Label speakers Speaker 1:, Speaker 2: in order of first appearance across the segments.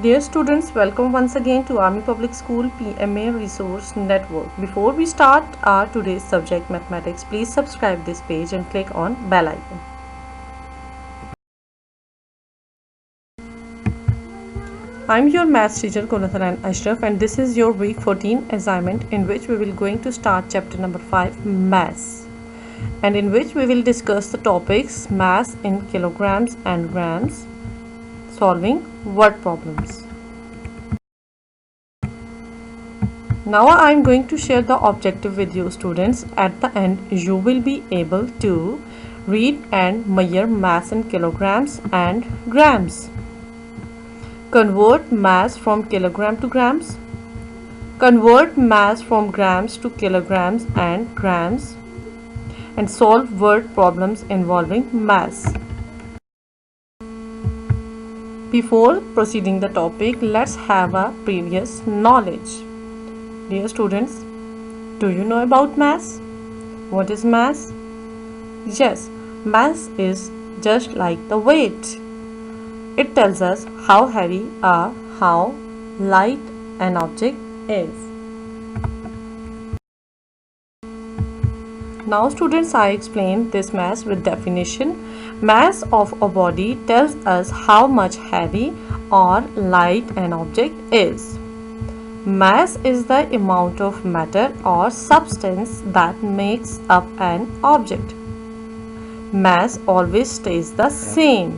Speaker 1: Dear students, welcome once again to Army Public School PMA Resource Network. Before we start our today's subject mathematics, please subscribe this page and click on bell icon. I'm your maths teacher Kunatharan Ashraf, and this is your week 14 assignment in which we will going to start chapter number 5 mass, and in which we will discuss the topics mass in kilograms and grams, solving word problems. Now I am going to share the objective with you students. At the end you will be able to read and measure mass in kilograms and grams. Convert mass from kilogram to grams. Convert mass from grams to kilograms and grams. And solve word problems involving mass. Before proceeding the topic, let's have a previous knowledge. Dear students, do you know about mass? What is mass? Yes, mass is just like the weight. It tells us how heavy or how light an object is. Now students, I explain this mass with definition. Mass of a body tells us how much heavy or light an object is. Mass is the amount of matter or substance that makes up an object. Mass always stays the same.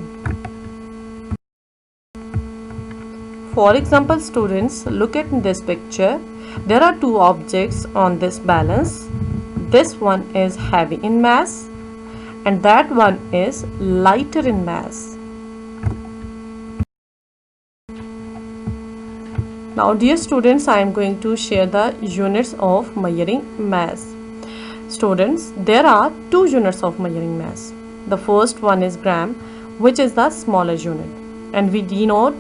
Speaker 1: For example, students, look at this picture. There are two objects on this balance. This one is heavy in mass and that one is lighter in mass. Now dear students, I am going to share the units of measuring mass. Students, there are two units of measuring mass. The first one is gram, which is the smaller unit, and we denote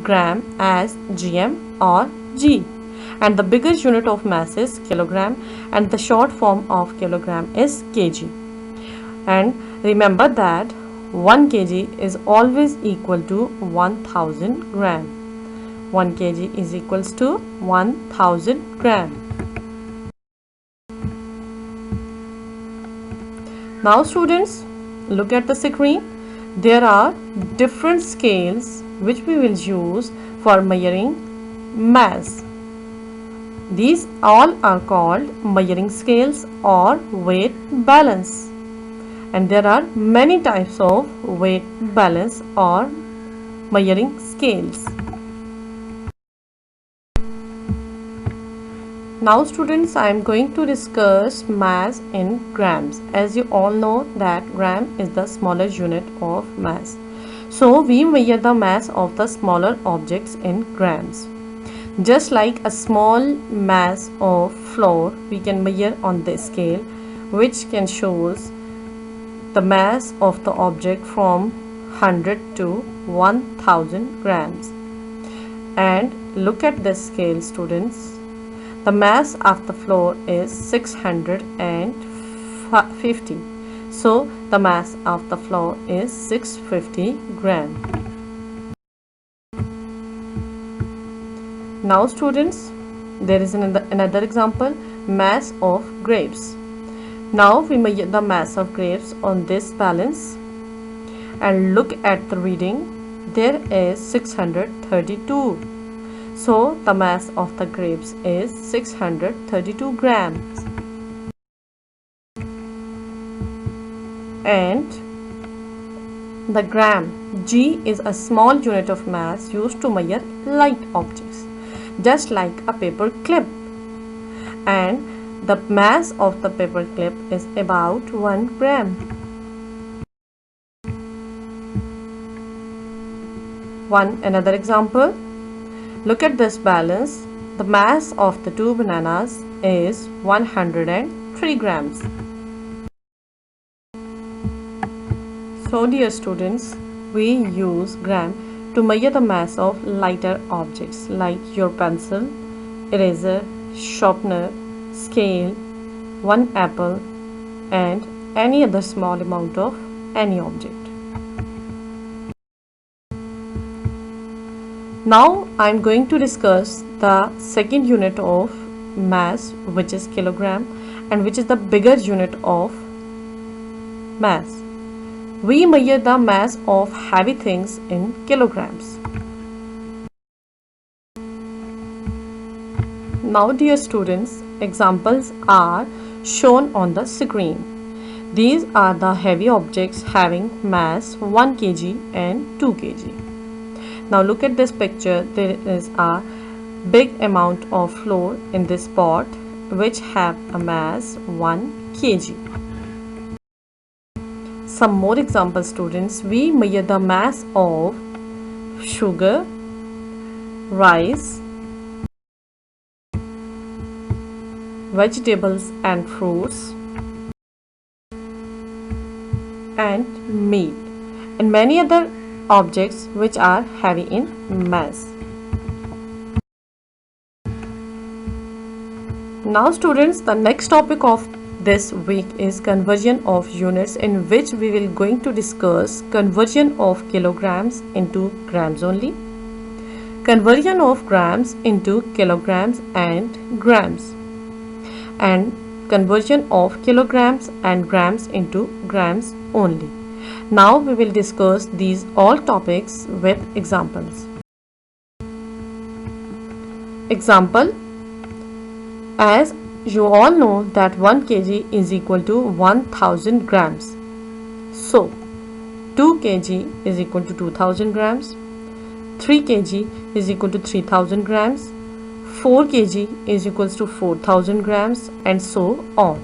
Speaker 1: gram as gm or g. And the biggest unit of mass is kilogram, and the short form of kilogram is kg. And remember that 1 kg is always equal to 1000 gram. 1 kg is equals to 1000 gram. Now students, look at the screen. There are different scales which we will use for measuring mass. These all are called measuring scales or weight balance. And there are many types of weight balance or measuring scales. Now students, I am going to discuss mass in grams. As you all know that gram is the smaller unit of mass. So we measure the mass of the smaller objects in grams. Just like a small mass of flour, we can measure on this scale, which can shows the mass of the object from 100 to 1000 grams. And look at this scale students. The mass of the flour is 650. So the mass of the flour is 650 gram. Now students, there is another example, mass of grapes. Now we measure the mass of grapes on this balance and look at the reading. There is 632. So the mass of the grapes is 632 grams. And the gram, G, is a small unit of mass used to measure light objects, just like a paper clip. And the mass of the paper clip is about 1 gram. Another example. Look at this balance. The mass of the 2 bananas is 103 grams. So dear students, we use gram to measure the mass of lighter objects like your pencil, eraser, sharpener, scale, 1 apple, and any other small amount of any object. Now I am going to discuss the second unit of mass, which is kilogram, and which is the bigger unit of mass. We measure the mass of heavy things in kilograms. Now dear students, examples are shown on the screen. These are the heavy objects having mass 1 kg and 2 kg. Now look at this picture. There is a big amount of flour in this pot which have a mass 1 kg. Some more examples, students. We measure the mass of sugar, rice, vegetables and fruits, and meat, and many other objects which are heavy in mass. Now students, the next topic of this week is conversion of units, in which we will going to discuss conversion of kilograms into grams only, conversion of grams into kilograms and grams, and conversion of kilograms and grams into grams only. Now we will discuss these all topics with examples. Example: as you all know that 1 kg is equal to 1000 grams. So 2 kg is equal to 2000 grams, 3 kg is equal to 3000 grams, 4 kg is equals to 4000 grams, and so on.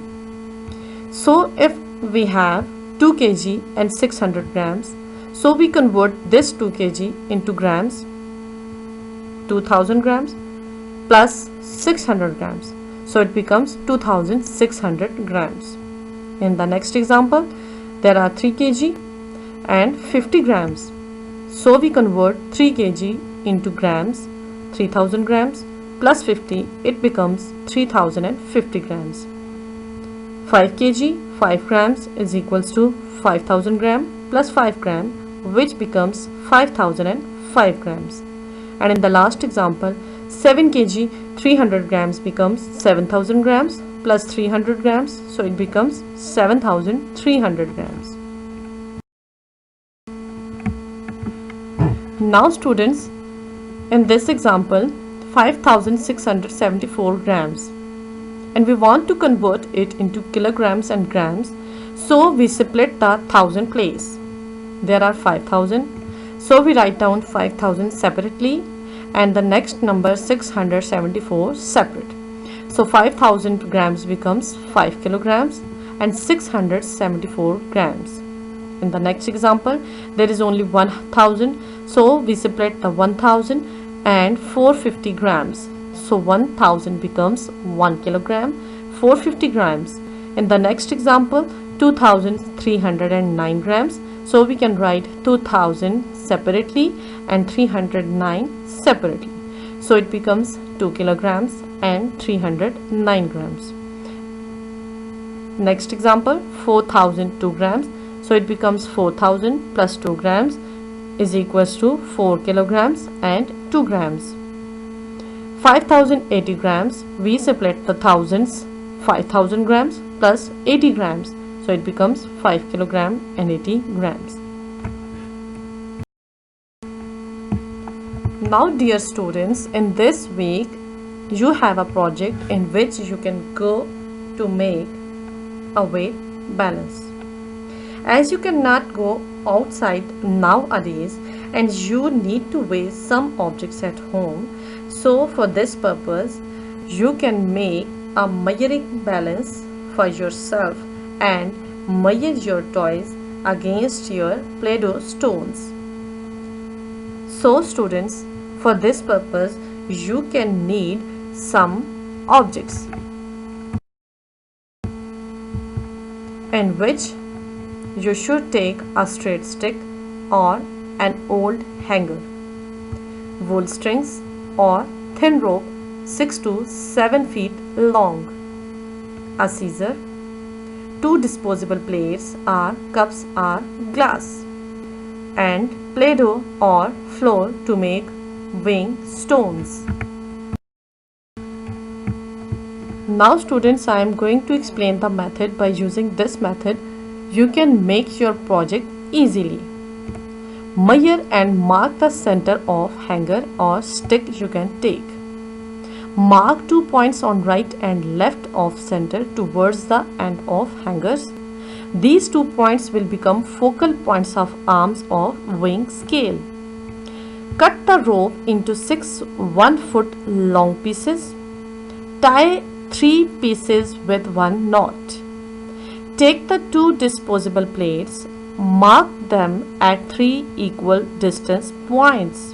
Speaker 1: So if we have 2 kg and 600 grams, so we convert this 2 kg into grams, 2000 grams plus 600 grams. So it becomes 2600 grams. In the next example, there are 3 kg and 50 grams. So we convert 3 kg into grams, 3000 grams plus 50, it becomes 3050 grams. 5 kg, 5 grams is equals to 5000 gram plus 5 gram, which becomes 5005 grams. And in the last example, 7 kg 300 grams becomes 7000 grams plus 300 grams, so it becomes 7300 grams. Now students, in this example, 5674 grams, and we want to convert it into kilograms and grams, so we split the 1000 place. There are 5000, so we write down 5000 separately and the next number 674 separate. So 5000 grams becomes 5 kilograms and 674 grams. In the next example, there is only 1000, so we split the 1000 and 450 grams. So 1000 becomes 1 kilogram, 450 grams. In the next example, 2309 grams. So we can write 2000 separately and 309 separately. So it becomes 2 kilograms and 309 grams. Next example, 4002 grams. So it becomes 4000 plus 2 grams is equals to 4 kilograms and 2 grams. 5080 grams, we split the thousands, 5000 grams plus 80 grams. So it becomes 5 kilogram and 80 grams. Now dear students, in this week you have a project in which you can go to make a weight balance. As you cannot go outside nowadays and you need to weigh some objects at home, so for this purpose you can make a measuring balance for yourself and measure your toys against your Play-Doh stones. So students, for this purpose you can need some objects in which you should take a straight stick or an old hanger, wool strings or thin rope 6 to 7 feet long, a scissor, 2 disposable plates or cups or glass, and Play-Doh or flour to make wing stones. Now students, I am going to explain the method. By using this method, you can make your project easily. Measure and mark the center of hanger or stick you can take. Mark 2 points on right and left of center towards the end of hangers. These 2 points will become focal points of arms of wing scale. Cut the rope into 6 1-foot long pieces. Tie 3 pieces with 1 knot. Take the 2 disposable plates. Mark them at 3 equal distance points.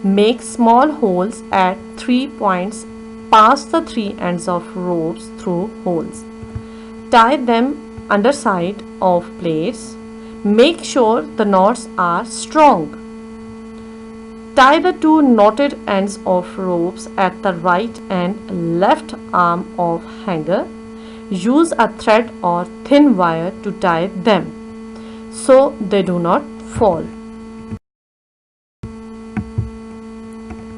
Speaker 1: Make small holes at 3 points. Pass the 3 ends of ropes through holes. Tie them underside of plates. Make sure the knots are strong. Tie the 2 knotted ends of ropes at the right and left arm of hanger. Use a thread or thin wire to tie them so they do not fall.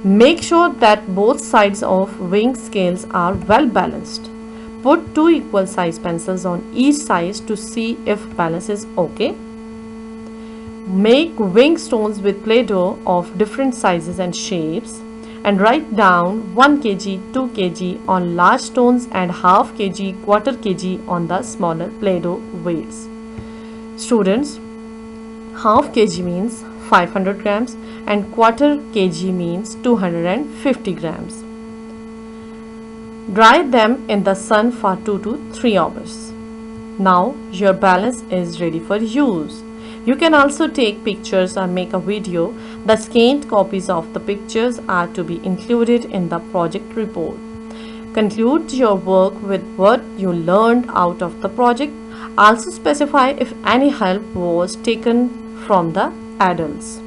Speaker 1: Make sure that both sides of wing scales are well balanced. Put 2 equal size pencils on each side to see if balance is okay. Make wing stones with Play-Doh of different sizes and shapes and write down 1 kg, 2 kg on large stones and half kg, quarter kg on the smaller Play-Doh weights. Students, half kg means 500 grams and quarter kg means 250 grams. Dry them in the sun for 2 to 3 hours. Now your balance is ready for use. You can also take pictures or make a video. The scanned copies of the pictures are to be included in the project report. Conclude your work with what you learned out of the project. Also specify if any help was taken from the adults.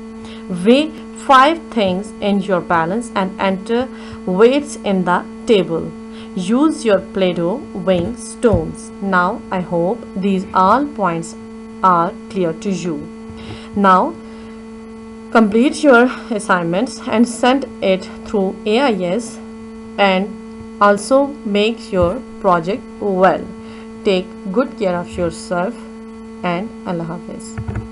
Speaker 1: Weigh 5 things in your balance and enter weights in the table. Use your Play-Doh wing stones. Now I hope these all points are clear to you. Now complete your assignments and send it through AIS and also make your project well. Take good care of yourself and Allah Hafiz.